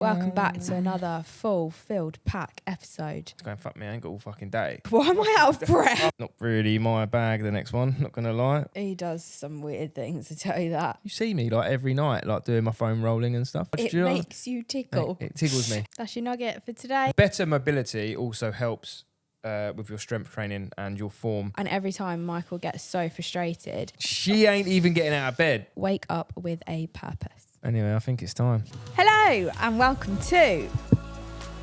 Welcome back to another full-filled pack episode. It's going to fuck me, I ain't got all fucking day. Why am I out of breath? Not really my bag, the next one, not going to lie. He does some weird things, I tell you that. You see me like every night, like doing my foam rolling and stuff. It makes you tickle. It tickles me. That's your nugget for today. Better mobility also helps with your strength training and your form. And every time Michael gets so frustrated, She ain't even getting out of bed. wake up with a purpose. Anyway, I think it's time. Hello and welcome to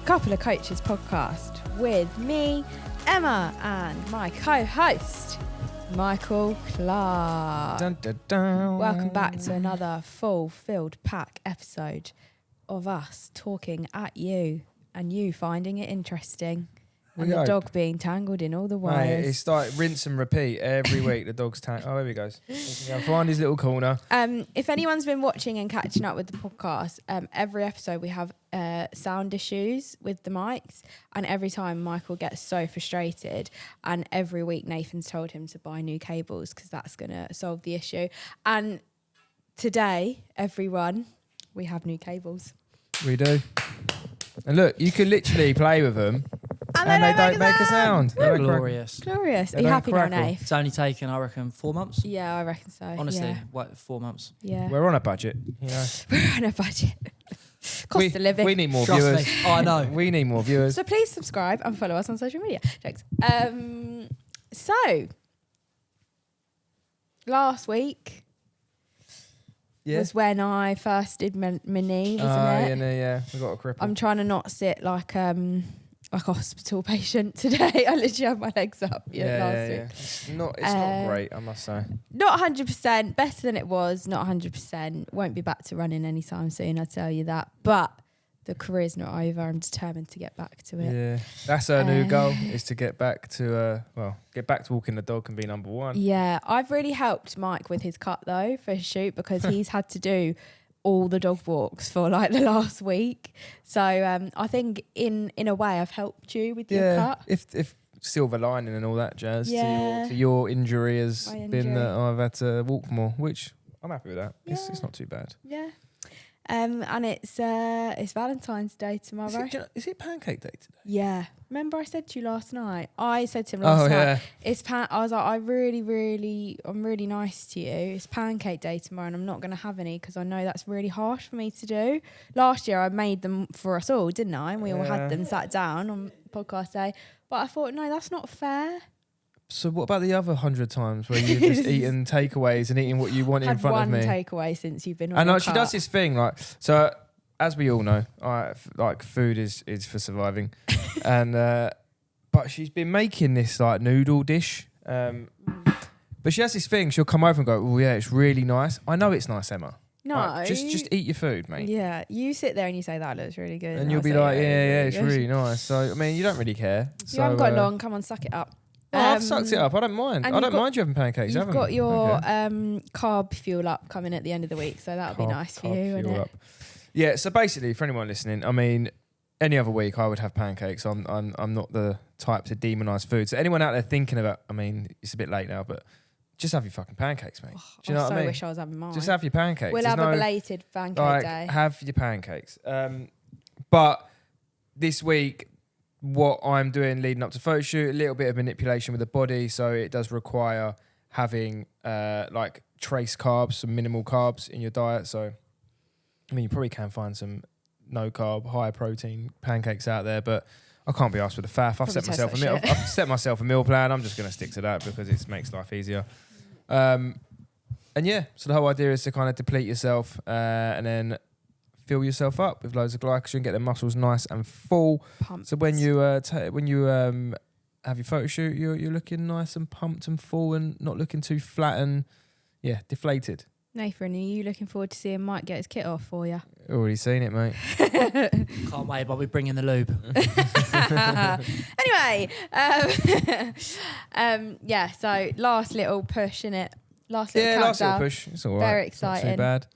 Couple of Coaches podcast with me, Emma, and my co-host, Michael Clark. Dun, dun, dun. Welcome back to another full-filled pack episode of us talking at you and you finding it interesting. And the dog being tangled in all the wires. Mate, it's like rinse and repeat every week. The dog's tangled. Oh, there he goes. Find his little corner. If anyone's been watching and catching up with the podcast, every episode we have sound issues with the mics, and every time Michael gets so frustrated, and every week Nathan's told him to buy new cables because that's going to solve the issue. And today, everyone, we have new cables. We do. And look, you can literally play with them. And they don't make a sound. They're glorious. Glorious. They Are you don't happy now, crackle. Nath? It's only taken, I reckon, 4 months. Yeah, I reckon so. Honestly, yeah. what, 4 months? Yeah. We're on a budget, you know. We're on a budget. Cost of living. We need more Trust viewers. me. Oh, I know. We need more viewers. So please subscribe and follow us on social media. Jokes. So last week was when I first did my knee, wasn't it? Yeah. We got a cripple. I'm trying to not sit like a hospital patient today. I literally have my legs up last week. It's not great, I must say. Not 100%, better than it was, not 100%. Won't be back to running anytime soon, I tell you that. But the career's not over. I'm determined to get back to it. Yeah, that's our new goal, is to get back to walking the dog and be number one. Yeah, I've really helped Mike with his cut though for his shoot because he's had to do all the dog walks for like the last week. So I think in a way I've helped you with your cut. If silver lining and all that jazz Yeah. to your injury has My been that injury. I've had to walk more, which I'm happy with that. Yeah. It's not too bad. Yeah. And it's Valentine's Day tomorrow. Is it pancake day today? Yeah. Remember I said to you last night? I said to him last night, I was like, I'm really nice to you. It's pancake day tomorrow and I'm not going to have any because I know that's really harsh for me to do. Last year I made them for us all, didn't I? And we all had them sat down on podcast day. But I thought, no, that's not fair. So what about the other 100 times where you've just eaten takeaways and eating what you want in front of me? Had one takeaway since you've been on And the like, she cut. does this thing, like, so as we all know, like food is for surviving, and but she's been making this like noodle dish, but she has this thing. She'll come over and go, "Oh yeah, it's really nice." I know it's nice, Emma. No. Like, just eat your food, mate. Yeah, you sit there and you say, that looks really good. And you'll be like, yeah, it's really nice. So, I mean, you don't really care. You haven't got long, come on, suck it up. I've sucked it up. I don't mind. I don't mind you having pancakes. You've got your carb fuel up coming at the end of the week, so that'll be nice for you, wouldn't it? Yeah, so basically, for anyone listening, I mean, any other week I would have pancakes. I'm not the type to demonise food. So anyone out there thinking about, I mean, it's a bit late now, but just have your fucking pancakes, mate. Do you know what I mean? I wish I was having mine. Just have your pancakes. We'll have a belated pancake day. Have your pancakes. But this week, what I'm doing leading up to photo shoot, a little bit of manipulation with the body, so it does require having like trace carbs, some minimal carbs in your diet. So, I mean, you probably can find some no carb, high protein pancakes out there, but I can't be asked with the faff. I've set myself a meal plan. I'm just going to stick to that because it makes life easier. And yeah, so the whole idea is to kind of deplete yourself and then fill yourself up with loads of glycogen, get the muscles nice and full. Pumped. So when you have your photo shoot, you're looking nice and pumped and full and not looking too flat and deflated. Nathan, are you looking forward to seeing Mike get his kit off for you? Already seen it, mate. Can't wait, but we bring in the lube. Anyway, yeah. So last little push in it. Last little push. It's all right. Very exciting. Not too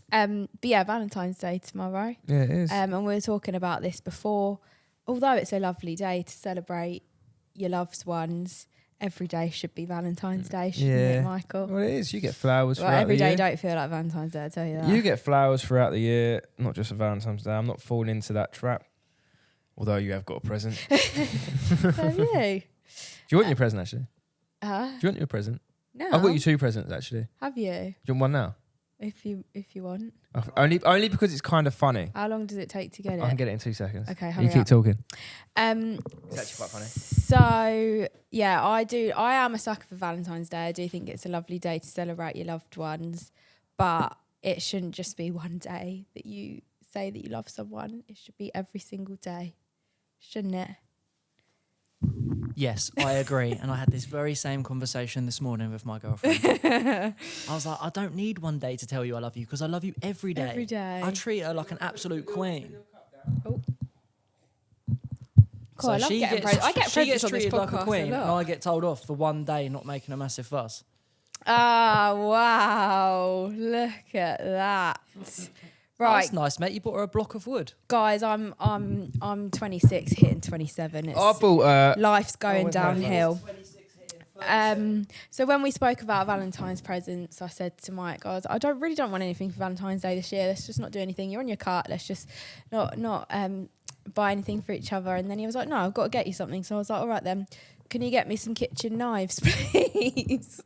bad. But yeah, Valentine's Day tomorrow. Yeah, it is. And we were talking about this before. Although it's a lovely day to celebrate your loved ones, every day should be Valentine's Day, shouldn't Yeah. it, Michael? Well, it is. You get flowers Well, throughout every the day year. don't feel like Valentine's Day, I tell you that. You get flowers throughout the year, not just for Valentine's Day. I'm not falling into that trap. Although you have got a present. Have you? Do you want your present, actually? Huh? Do you want your present? No. I've got you 2 presents, actually. Have you? Do you want one now? If you want. Only because it's kind of funny. How long does it take to get it? I can get it in 2 seconds. Okay, You hurry keep up. talking. It's actually quite funny. So yeah, I am a sucker for Valentine's Day. I do think it's a lovely day to celebrate your loved ones, but it shouldn't just be one day that you say that you love someone. It should be every single day, shouldn't it? Yes, I agree. And I had this very same conversation this morning with my girlfriend. I was like, I don't need one day to tell you I love you because I love you every day. Every day. I treat her like an absolute queen. Oh. Cool, I love getting presents. I get she presents gets on this treated like a podcast queen, a and lot. I get told off for one day not making a massive fuss. Ah, wow! Look at that. Right, That's nice, mate. You bought her a block of wood. guys, I'm 26, hitting 27. I bought... Life's going where's my downhill. So when we spoke about Valentine's presents, I said to Mike, I really don't want anything for Valentine's Day this year. Let's just not do anything. You're on your cart. Let's just not buy anything for each other. And then he was like, no, I've got to get you something. So I was like, all right then, can you get me some kitchen knives, please?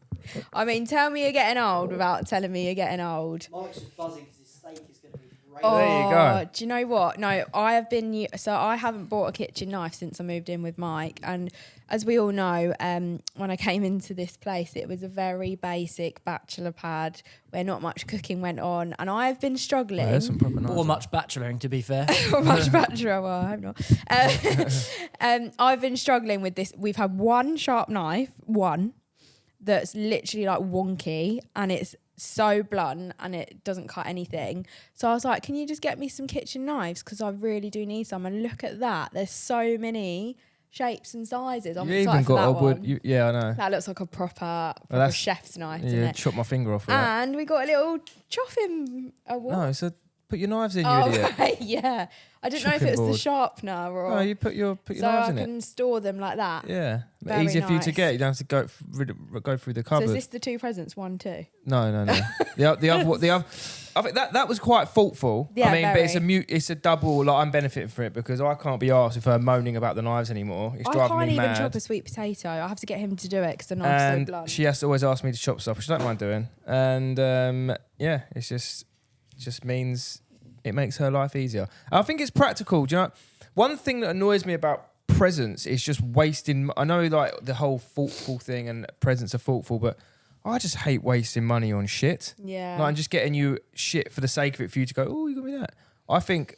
I mean, tell me you're getting old without telling me you're getting old. Mike's just buzzing because his steak is going to be great. Oh, There you go. do you know what? No, I haven't bought a kitchen knife since I moved in with Mike. And as we all know, when I came into this place, it was a very basic bachelor pad where not much cooking went on. And I've been struggling. There's some proper knives. Or much bacheloring, to be fair. Much bachelor, well, I hope not. I've been struggling with this. We've had one sharp knife, that's literally like wonky, and it's so blunt and it doesn't cut anything. So I was like, can you just get me some kitchen knives, because I really do need some. And look at that, there's so many shapes and sizes. I'm You excited even for got that a wood... one. Yeah, I know. That looks like a proper that's- chef's knife, doesn't Yeah, it? chop my finger off with that. And we got a little chopping award. No, so put your knives in, you Oh, idiot. right, yeah. I didn't know if Chopping it was the board. sharpener or... No, you put your so knives I in it. can store them like that. Yeah. Very Easier for you to nice. get. You don't have to go through the So cupboard. is this the 2 presents, 1, 2? No. the other, I think that was quite thoughtful. Yeah, I mean, but very. it's a double. Like, I'm benefiting from it because I can't be arsed with her moaning about the knives anymore. It's I driving can't me even mad. chop a sweet potato. I have to get him to do it because the knife's so And blunt. she has to always ask me to chop stuff, which I don't mind doing. And yeah, it just means it makes her life easier. And I think it's practical. Do you know? One thing that annoys me about presents is just wasting. I know, like, the whole thoughtful thing and presents are thoughtful, but I just hate wasting money on shit. Yeah. Like, I'm just getting you shit for the sake of it for you to go, oh, you got me that. I think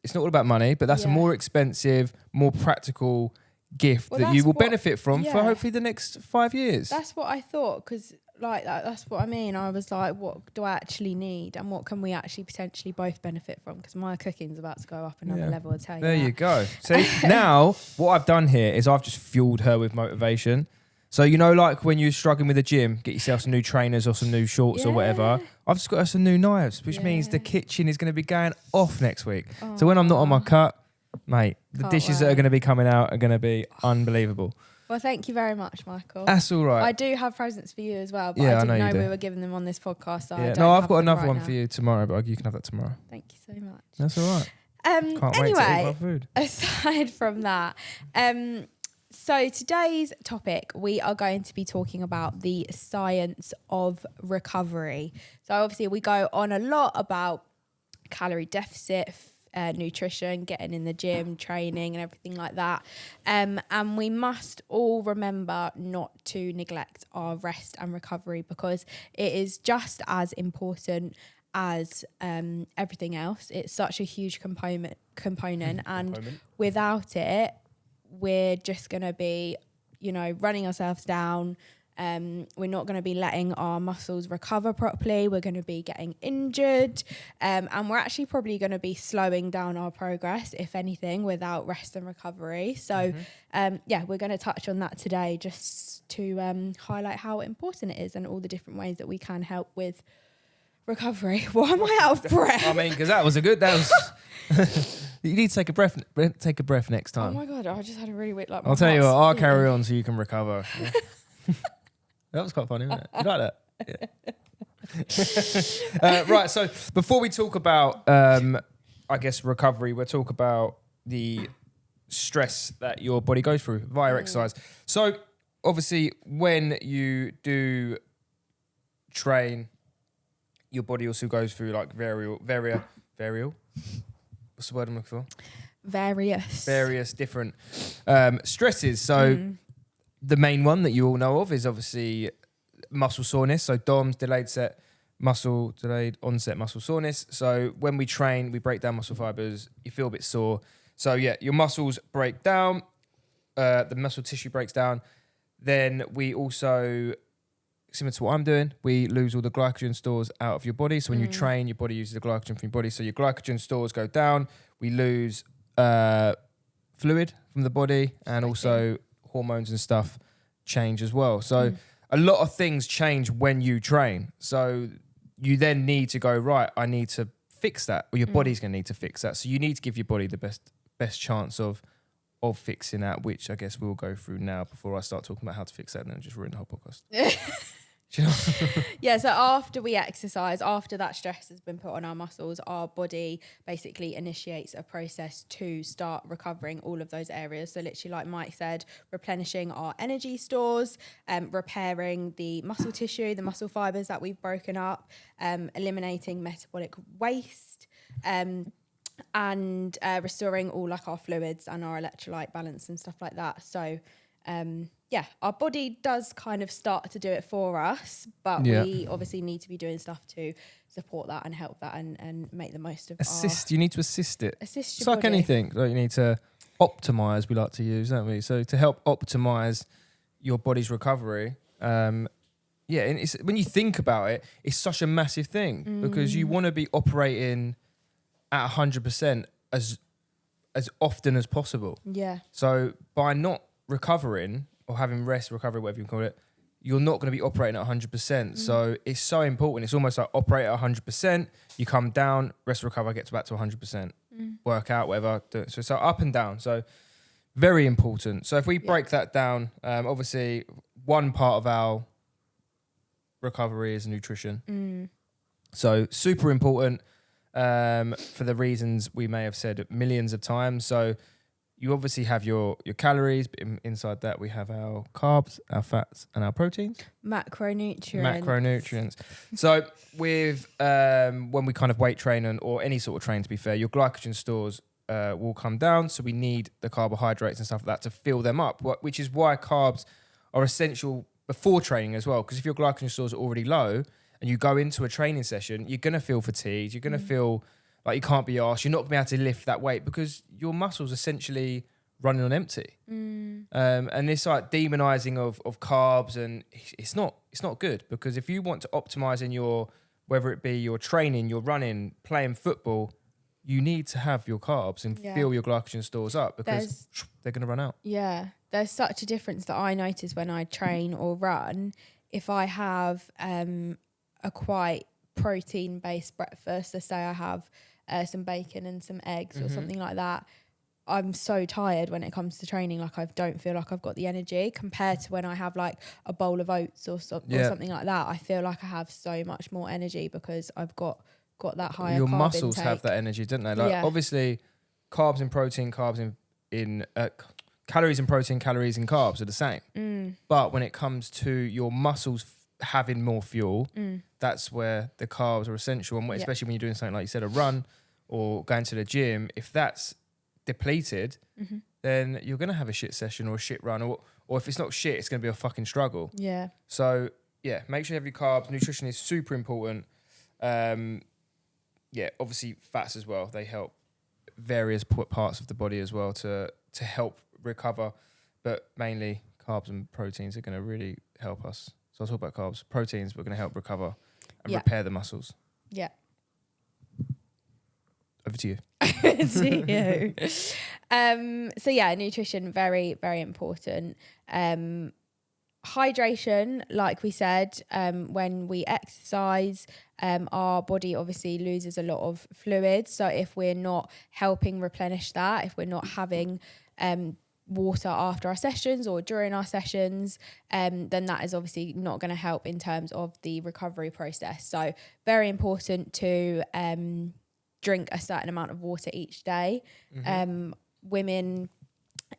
it's not all about money, but that's a Yeah. more expensive, more practical gift Well, that you that's will what- benefit from for yeah. hopefully the next 5 years. That's what I thought, because like that's what I mean. I was like, what do I actually need, and what can we actually potentially both benefit from? Because my cooking's about to go up another Yeah. level. I'll tell you. There that. you go. See, now what I've done here is I've just fueled her with motivation. So, you know, like when you're struggling with the gym, get yourself some new trainers or some new shorts or whatever. Yeah. I've just got her some new knives, which means the Yeah. kitchen is going to be going off next week. So when I'm not on my cut, mate, the Can't dishes that are wait. going to be coming out are going to be unbelievable. Well, thank you very much, Michael. That's all right. I do have presents for you as well, but Yeah, I I didn't know you know do. we were giving them on this podcast. So I Yeah. don't No, I've have got them another right one now. for you tomorrow, but you can have that tomorrow. Thank you so much. That's all right. Can't wait to eat my Anyway, food. aside from that, so today's topic, we are going to be talking about the science of recovery. So obviously we go on a lot about calorie deficit, nutrition, getting in the gym, training and everything like that. And we must all remember not to neglect our rest and recovery, because it is just as important as everything else. It's such a huge component and without it, we're just going to be, running ourselves down. We're not going to be letting our muscles recover properly. We're going to be getting injured. And we're actually probably going to be slowing down our progress, if anything, without rest and recovery. So, we're going to touch on that today, just to highlight how important it is and all the different ways that we can help with recovery. Why am I out of breath? I mean, because that was You need to take a breath. Take a breath next Oh time. my god, I just had a really weird like. I'll tell you what. I'll carry on so you can recover. Yeah. That was quite funny, wasn't it? You like that? Yeah. Right. So before we talk about, I guess recovery, we'll talk about the stress that your body goes through via exercise. So obviously, when you do train, your body also goes through like varial. What's the word I'm looking for? Various Different stresses. So the main one that you all know of is obviously muscle soreness. So DOMS, delayed onset muscle soreness. So when we train, we break down muscle fibers. You feel a bit sore. So yeah, your muscles break down. The muscle tissue breaks down. Then we also, similar to what I'm doing, we lose all the glycogen stores out of your body. So when you train, your body uses the glycogen from your body. So your glycogen stores go down. We lose fluid from the body, and also hormones and stuff change as well. So a lot of things change when you train. So you then need to go, right, I need to fix that, or your body's going to need to fix that. So you need to give your body the best chance of fixing that, which I guess we'll go through now before I start talking about how to fix that and then just ruin the whole podcast. Do you know? Yeah, so after we exercise, after that stress has been put on our muscles, our body basically initiates a process to start recovering all of those areas. So literally, like Mike said, replenishing our energy stores, repairing the muscle tissue, the muscle fibers that we've broken up, eliminating metabolic waste, and restoring all like our fluids and our electrolyte balance and stuff like that. So yeah, our body does kind of start to do it for us, but we obviously need to be doing stuff to support that and help that and make the most of you need to assist it. Assist your it's like body. anything. Like you need to optimize, we like to use, don't we? So to help optimize your body's recovery, and it's, when you think about it, it's such a massive thing because you want to be operating at 100% as often as possible. Yeah. So by not recovering or having rest, recovery, whatever you call it, you're not going to be operating at 100%. So it's so important. It's almost like operate at 100%. You come down, rest, recover, get back to 100%. Work out, whatever. So it's up and down. So very important. So if we break that down, obviously one part of our recovery is nutrition. So super important for the reasons we may have said millions of times. So you obviously have your calories, but inside that we have our carbs, our fats, and our proteins. Macronutrients. So with when we kind of weight train or any sort of train, to be fair, your glycogen stores will come down. So we need the carbohydrates and stuff like that to fill them up, which is why carbs are essential before training as well. Because if your glycogen stores are already low and you go into a training session, you're going to feel fatigued. You're going to feel like you can't be arsed. You're not going to be able to lift that weight because your muscles essentially running on empty. And this like demonizing of carbs, and it's not good, because if you want to optimize in your, whether it be your training, your running, playing football, you need to have your carbs and fill your glycogen stores up, because they're going to run out. Yeah. There's such a difference that I notice when I train or run. If I have a quite protein-based breakfast, let's say I have some bacon and some eggs or something like that, I'm so tired when it comes to training. Like I don't feel like I've got the energy compared to when I have like a bowl of oats or something like that. I feel like I have so much more energy because I've got that higher Your carb muscles intake. have that energy, don't they? Like obviously carbs and protein, calories and protein, calories and carbs are the same. But when it comes to your muscles having more fuel, that's where the carbs are essential. And especially when you're doing something like you said, a run or going to the gym, if that's depleted, then you're going to have a shit session or a shit run, or if it's not shit, it's going to be a fucking struggle. Yeah. So make sure you have your carbs. Nutrition is super important. Obviously fats as well. They help various parts of the body as well to help recover, but mainly carbs and proteins are going to really help us. So I'll talk about carbs. Proteins, we're going to help recover and repair the muscles. Yeah. Over to you. To you. So nutrition, very, very important. hydration, like we said, when we exercise, our body obviously loses a lot of fluids. So if we're not helping replenish that, if we're not having water after our sessions or during our sessions, then that is obviously not going to help in terms of the recovery process. So very important to drink a certain amount of water each day. Women,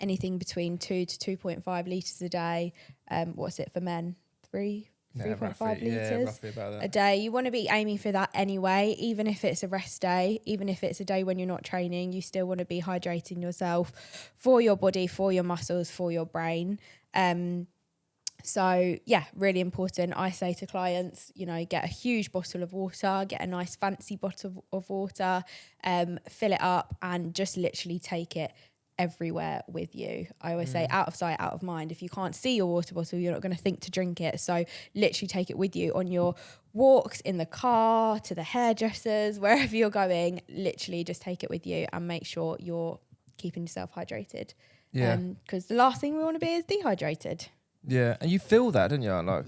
anything between 2 to 2.5 litres a day. What's it for men? 3.5 litres roughly about that. a day. You want to be aiming for that anyway, even if it's a rest day, even if it's a day when you're not training, you still want to be hydrating yourself for your body, for your muscles, for your brain. So yeah, really important. I say to clients, you know, get a huge bottle of water, get a nice fancy bottle of water, fill it up and just literally take it everywhere with you. I always say out of sight, out of mind. If you can't see your water bottle, you're not going to think to drink it. So literally take it with you on your walks, in the car, to the hairdressers, wherever you're going, literally just take it with you and make sure you're keeping yourself hydrated. Yeah. Because the last thing we want to be is dehydrated. Yeah, and you feel that, don't you? Like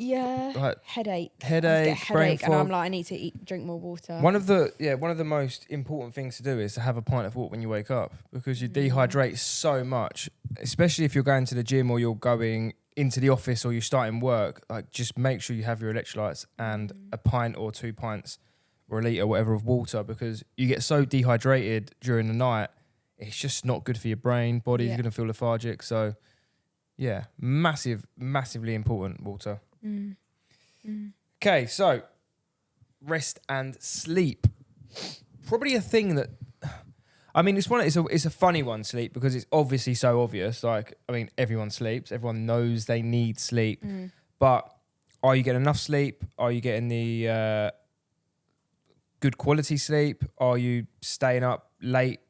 Headache. headache, brain fog. And I'm like, I need to drink more water. One of the most important things to do is to have a pint of water when you wake up, because you dehydrate so much, especially if you're going to the gym or you're going into the office or you're starting work. Like, just make sure you have your electrolytes and a pint or 2 pints or a litre, whatever, of water, because you get so dehydrated during the night, it's just not good for your brain. Body's going to feel lethargic. So yeah, massively important, water. Okay, so rest and sleep. Probably a thing that, I mean, it's a funny one, sleep, because it's obviously so obvious. Like, I mean, everyone sleeps. Everyone knows they need sleep. But are you getting enough sleep? Are you getting the good quality sleep? Are you staying up late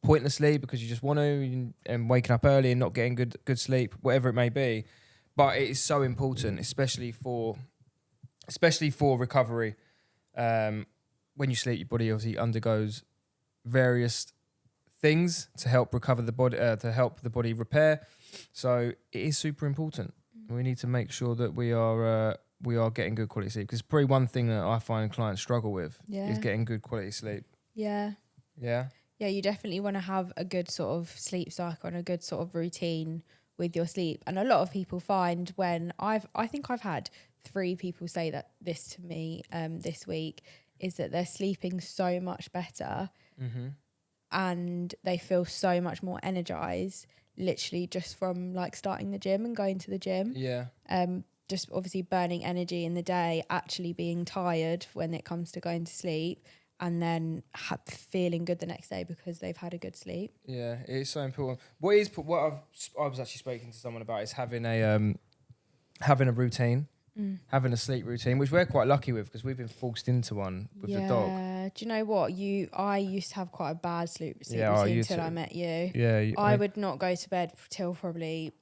pointlessly because you just want to, and waking up early and not getting good sleep, whatever it may be? But it is so important, especially for recovery. When you sleep, your body obviously undergoes various things to help recover the body, to help the body repair. So it is super important. We need to make sure that we are getting good quality sleep, because probably one thing that I find clients struggle with is getting good quality sleep. Yeah, you definitely want to have a good sort of sleep cycle and a good sort of routine with your sleep. And a lot of people find, when I think I've had 3 people say that this to me this week, is that they're sleeping so much better and they feel so much more energized, literally just from like starting the gym and going to the gym. Just obviously burning energy in the day, actually being tired when it comes to going to sleep, and then feeling good the next day because they've had a good sleep. Yeah, it's so important. What I was actually speaking to someone about is having a routine, having a sleep routine, which we're quite lucky with because we've been forced into one with the dog. Yeah, do you know what? I used to have quite a bad sleep routine until I met you. Yeah, I would not go to bed till probably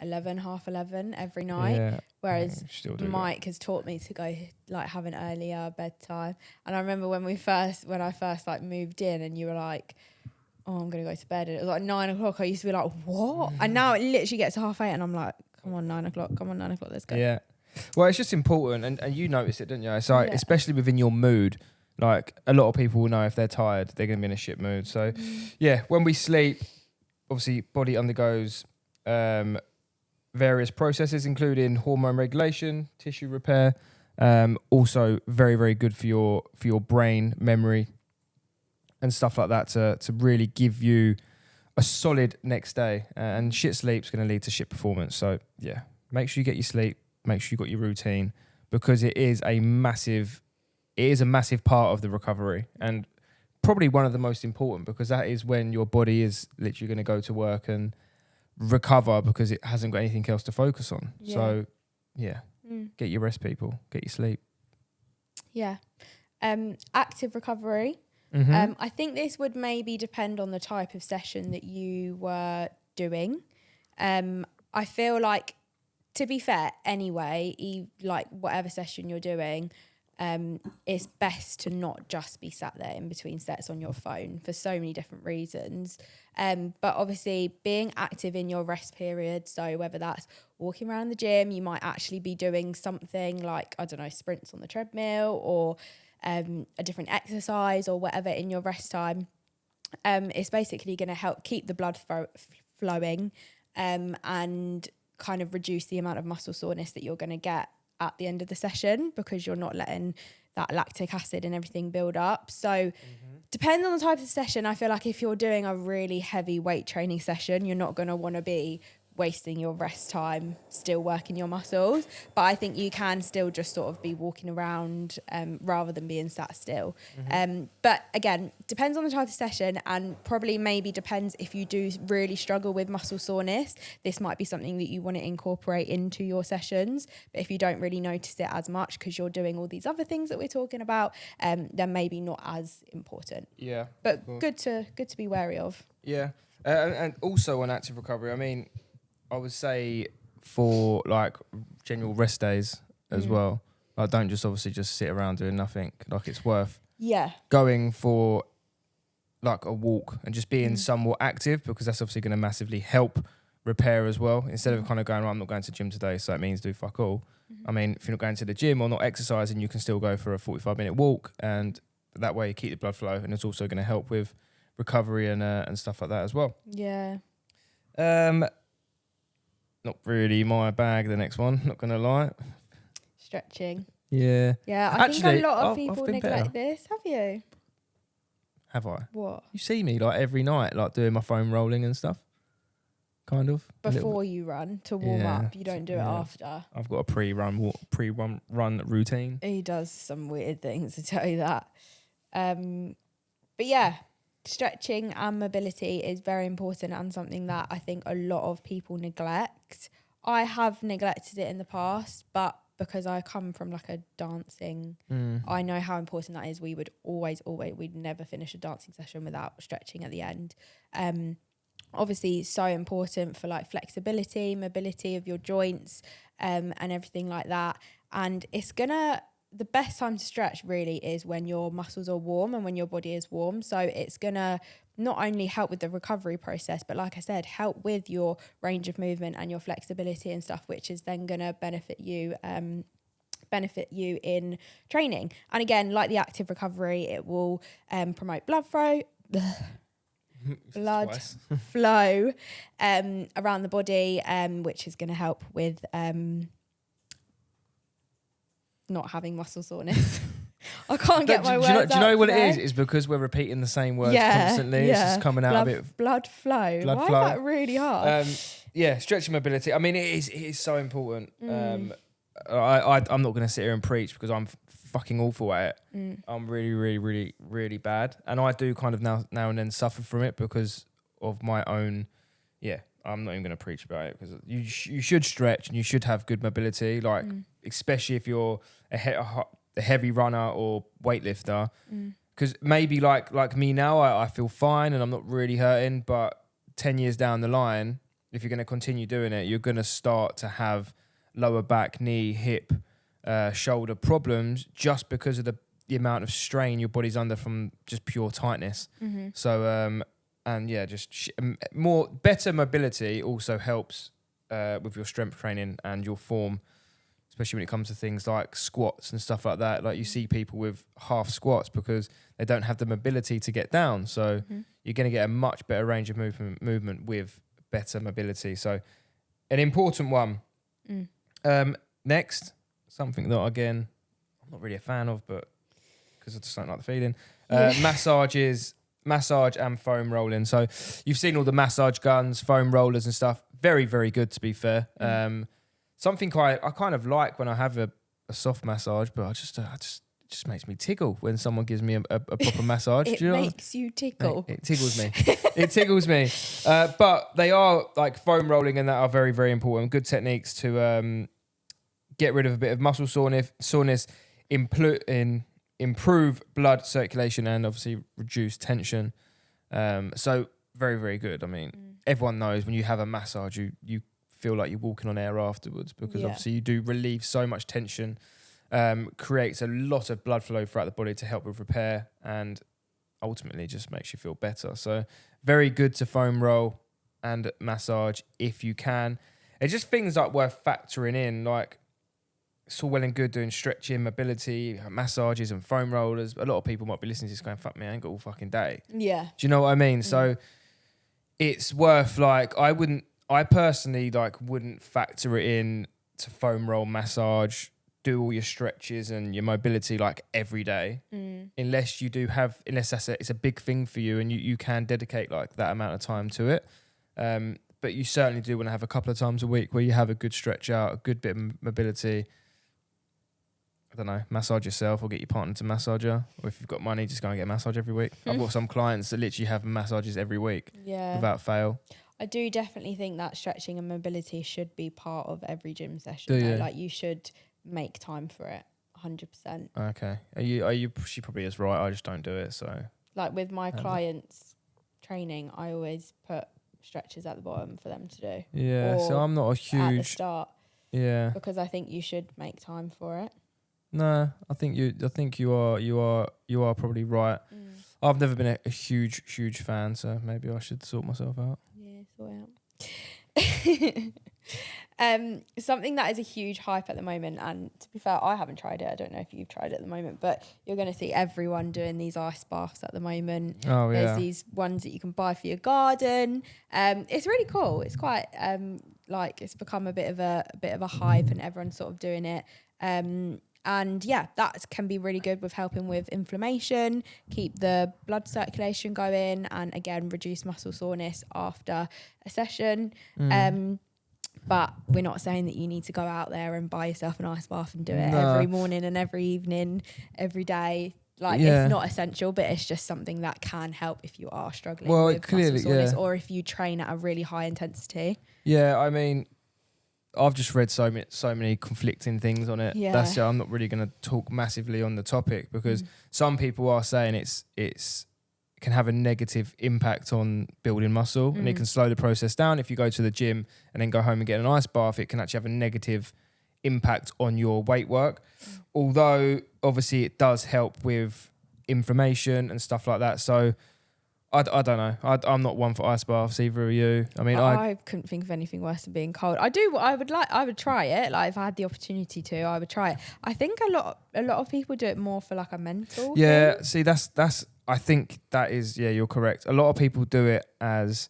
half 11 every night, whereas Mike has taught me to go like have an earlier bedtime. And I remember when I first like moved in and you were like, oh, I'm gonna go to bed, and it was like 9 o'clock, I used to be like, what? And now it literally gets to 8:30 and I'm like, come on 9 o'clock, let's go. Yeah, well, it's just important, and you notice it, don't you? It's like, especially within your mood, like a lot of people will know if they're tired, they're gonna be in a shit mood. So yeah, when we sleep, obviously body undergoes various processes, including hormone regulation, tissue repair. Also very, very good for your brain, memory, and stuff like that to really give you a solid next day. And shit sleep's going to lead to shit performance. So yeah, make sure you get your sleep. Make sure you got your routine, because it is a massive part of the recovery, and probably one of the most important, because that is when your body is literally going to go to work and recover because it hasn't got anything else to focus on. So get your rest, people, get your sleep. Active recovery. I think this would maybe depend on the type of session that you were doing. I feel like, to be fair anyway, like whatever session you're doing, it's best to not just be sat there in between sets on your phone for so many different reasons. But obviously being active in your rest period, so whether that's walking around the gym, you might actually be doing something like, I don't know, sprints on the treadmill or a different exercise or whatever in your rest time. It's basically going to help keep the blood flowing and kind of reduce the amount of muscle soreness that you're going to get at the end of the session, because you're not letting that lactic acid and everything build up. So depends on the type of session. I feel like if you're doing a really heavy weight training session, you're not going to want to be wasting your rest time still working your muscles. But I think you can still just sort of be walking around rather than being sat still. But again, depends on the type of session, and probably maybe depends if you do really struggle with muscle soreness. This might be something that you want to incorporate into your sessions. But if you don't really notice it as much because you're doing all these other things that we're talking about, then maybe not as important. Yeah. But good to be wary of. Yeah. And also on active recovery, I mean, I would say for like general rest days as well, like don't just obviously just sit around doing nothing. Like it's worth going for like a walk and just being somewhat active, because that's obviously going to massively help repair as well. Instead of kind of going, I'm not going to the gym today, so that means do fuck all. I mean, if you're not going to the gym or not exercising, you can still go for a 45-minute walk, and that way you keep the blood flow, and it's also going to help with recovery and stuff like that as well. Yeah. Not really my bag, the next one, not going to lie. Stretching. Yeah. Yeah, I think Actually, a lot of I've people been neglect better. this. Have you? Have I? What? You see me like every night, like doing my foam rolling and stuff. Kind of. Before you run to warm up. You don't do it after. I've got a pre-run routine. He does some weird things, to tell you that. But yeah, stretching and mobility is very important and something that I think a lot of people neglect. I have neglected it in the past, but because I come from like a dancing, I know how important that is. We would we'd never finish a dancing session without stretching at the end. Obviously so important for like flexibility, mobility of your joints, and everything like that. And the best time to stretch really is when your muscles are warm and when your body is warm. So it's gonna not only help with the recovery process, but like I said, help with your range of movement and your flexibility and stuff, which is then gonna benefit you in training. And again, like the active recovery, it will promote blood flow around the body, which is going to help with not having muscle soreness. I can't get my words out. Do you know what today. it is? It's because we're repeating the same words constantly. It's just coming out a bit. Blood flow. Why flow. is that really hard? Stretching mobility. I mean, it is so important. I'm not going to sit here and preach because I'm fucking awful at it. I'm really, really, really, really bad, and I do kind of now and then suffer from it because of my own. Yeah, I'm not even going to preach about it because you should stretch and you should have good mobility, like especially if you're a heavy runner or weightlifter. Because maybe like me now, I feel fine and I'm not really hurting, but 10 years down the line, if you're going to continue doing it, you're going to start to have lower back, knee, hip, shoulder problems just because of the amount of strain your body's under from just pure tightness. So, better mobility also helps with your strength training and your form, especially when it comes to things like squats and stuff like that. Like you see people with half squats because they don't have the mobility to get down. So you're going to get a much better range of movement with better mobility. So an important one. Next, something that, again, I'm not really a fan of, but because I just don't like the feeling. Massage and foam rolling. So you've seen all the massage guns, foam rollers and stuff. Very, very good, to be fair. Something I kind of like when I have a soft massage, but it just makes me tickle when someone gives me a proper massage. It Do you know makes you tickle. It tickles me. It tickles me. But they are, like foam rolling and that are very, very important. Good techniques to get rid of a bit of muscle soreness, improve blood circulation, and obviously reduce tension. So very, very good. I mean, everyone knows when you have a massage, you feel like you're walking on air afterwards because obviously you do relieve so much tension creates a lot of blood flow throughout the body to help with repair and ultimately just makes you feel better. So very good to foam roll and massage if you can. It's just things like worth factoring in, like it's all well and good doing stretching, mobility, massages and foam rollers. A lot of people might be listening to this going, fuck me, I ain't got all fucking day. Yeah. Do you know what I mean? So it's worth like, I personally like wouldn't factor it in to foam roll, massage, do all your stretches and your mobility like every day, unless you do have, unless it's a big thing for you and you can dedicate like that amount of time to it. But you certainly do want to have a couple of times a week where you have a good stretch out, a good bit of mobility. I don't know, massage yourself or get your partner to massage you. Or if you've got money, just go and get a massage every week. I've got some clients that literally have massages every week without fail. I do definitely think that stretching and mobility should be part of every gym session. Do you? Like you should make time for it, 100%. Okay. Are you? She probably is right. I just don't do it. So like with my clients' training, I always put stretches at the bottom for them to do. Yeah. So I'm not a huge at the start. Yeah. Because I think you should make time for it. No, I think you are probably right. I've never been a huge fan, so maybe I should sort myself out. Yeah, sort out. Something that is a huge hype at the moment, and to be fair, I haven't tried it. I don't know if you've tried it at the moment, but you're going to see everyone doing these ice baths at the moment. Oh yeah. There's these ones that you can buy for your garden. It's really cool. It's quite like it's become a bit of a hype, and everyone's sort of doing it. And yeah, that can be really good with helping with inflammation, keep the blood circulation going, and again, reduce muscle soreness after a session. But we're not saying that you need to go out there and buy yourself an ice bath and do it every morning and every evening, every day. Like it's not essential, but it's just something that can help if you are struggling with muscle soreness or if you train at a really high intensity. Yeah, I mean, I've just read so many conflicting things on it. Yeah. I'm not really going to talk massively on the topic because some people are saying it can have a negative impact on building muscle and it can slow the process down. If you go to the gym and then go home and get an ice bath, it can actually have a negative impact on your weight work. Although obviously it does help with inflammation and stuff like that. So I don't know. I'm not one for ice baths, either are you? I mean, I couldn't think of anything worse than being cold. I would try it. Like if I had the opportunity to, I would try it. I think a lot of people do it more for like a mental thing. See, that's I think that is, you're correct. A lot of people do it as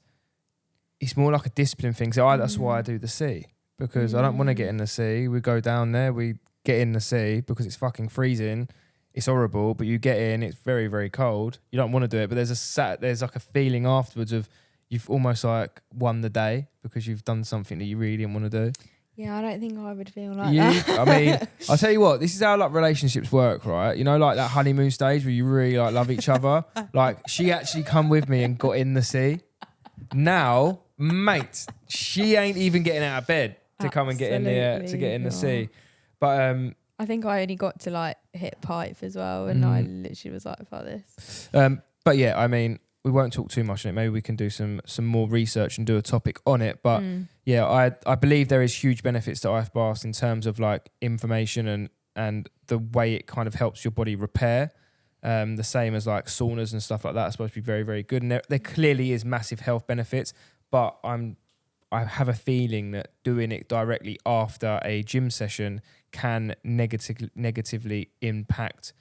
it's more like a discipline thing. So that's why I do the sea, because I don't want to get in the sea. We go down there, we get in the sea because it's fucking freezing. It's horrible, but you get in, it's very, very cold. You don't want to do it, but there's like a feeling afterwards of you've almost like won the day because you've done something that you really didn't want to do. Yeah, I don't think I would feel like that. I mean, I'll tell you what, this is how like relationships work, right? You know, like that honeymoon stage where you really like love each other. Like she actually come with me and got in the sea. Now, mate, she ain't even getting out of bed to come and get in the sea. But I think I only got to like hit pipe as well, and I literally was like, "Fuck this." But yeah, I mean, we won't talk too much on it. Maybe we can do some more research and do a topic on it. But yeah, I believe there is huge benefits to ice baths in terms of like inflammation and the way it kind of helps your body repair. The same as like saunas and stuff like that are supposed to be very, very good. And there clearly is massive health benefits, but I have a feeling that doing it directly after a gym session can negatively impact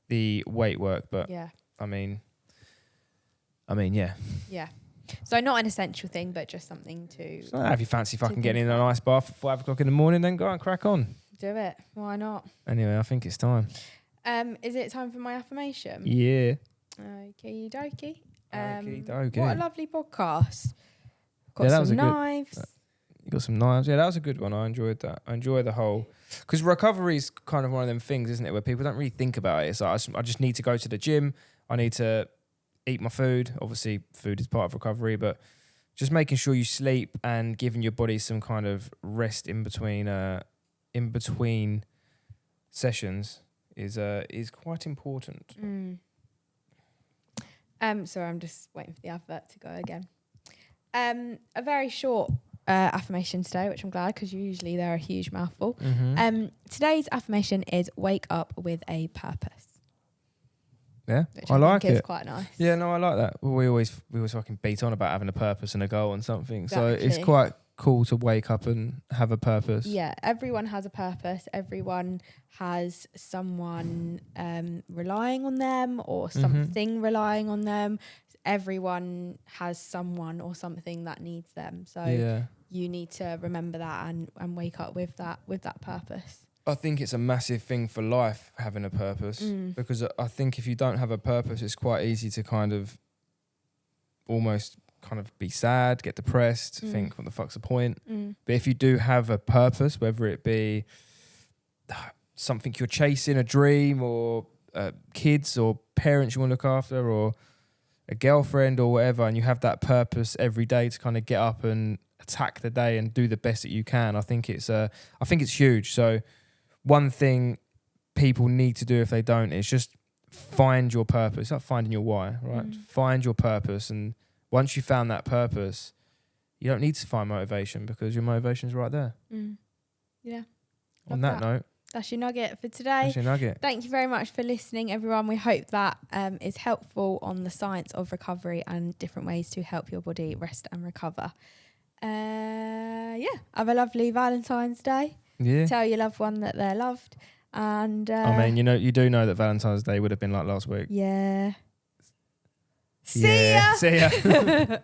the weight work. But yeah. I mean, yeah. Yeah. So not an essential thing, but just something to So if you fancy fucking getting in an ice bath at 5 o'clock in the morning, then go and crack on. do it. Why not? Anyway, I think it's time. Is it time for my affirmation? Yeah. Okie dokie. Okie dokie. What a lovely podcast. Got Yeah, that some was a good- knives. You got some knives. Yeah, that was a good one. I enjoyed that. I enjoy the whole... Because recovery is kind of one of them things, isn't it, where people don't really think about it. It's like, I just need to go to the gym. I need to eat my food. Obviously, food is part of recovery, but just making sure you sleep and giving your body some kind of rest in between sessions is quite important. Sorry, I'm just waiting for the advert to go again. A very short affirmation today, which I'm glad because usually they're a huge mouthful. Mm-hmm. Today's affirmation is wake up with a purpose. Yeah, Which I like think is it. quite nice. Yeah, no, I like that. We always fucking beat on about having a purpose and a goal and something. So it's Exactly. quite cool to wake up and have a purpose. Yeah, everyone has a purpose. Everyone has someone relying on them or something relying on them. Everyone has someone or something that needs them. So Yeah. you need to remember that and wake up with that purpose. I think it's a massive thing for life, having a purpose, because I think if you don't have a purpose, it's quite easy to kind of almost kind of be sad, get depressed, think, what the fuck's the point? But if you do have a purpose, whether it be something you're chasing, a dream, or kids or parents you want to look after, or a girlfriend or whatever, and you have that purpose every day to kind of get up and attack the day and do the best that you can, I think it's huge. So one thing people need to do if they don't is just find your purpose. It's like finding your why, right? Find your purpose, and once you found that purpose, you don't need to find motivation because your motivation's right there. Yeah. On that note, that's your nugget for today. that's your nugget. Thank you very much for listening, everyone. We hope that is helpful on the science of recovery and different ways to help your body rest and recover. Have a lovely Valentine's Day. Yeah. Tell your loved one that they're loved. And I mean, you do know that Valentine's Day would have been like last week. yeah. See ya.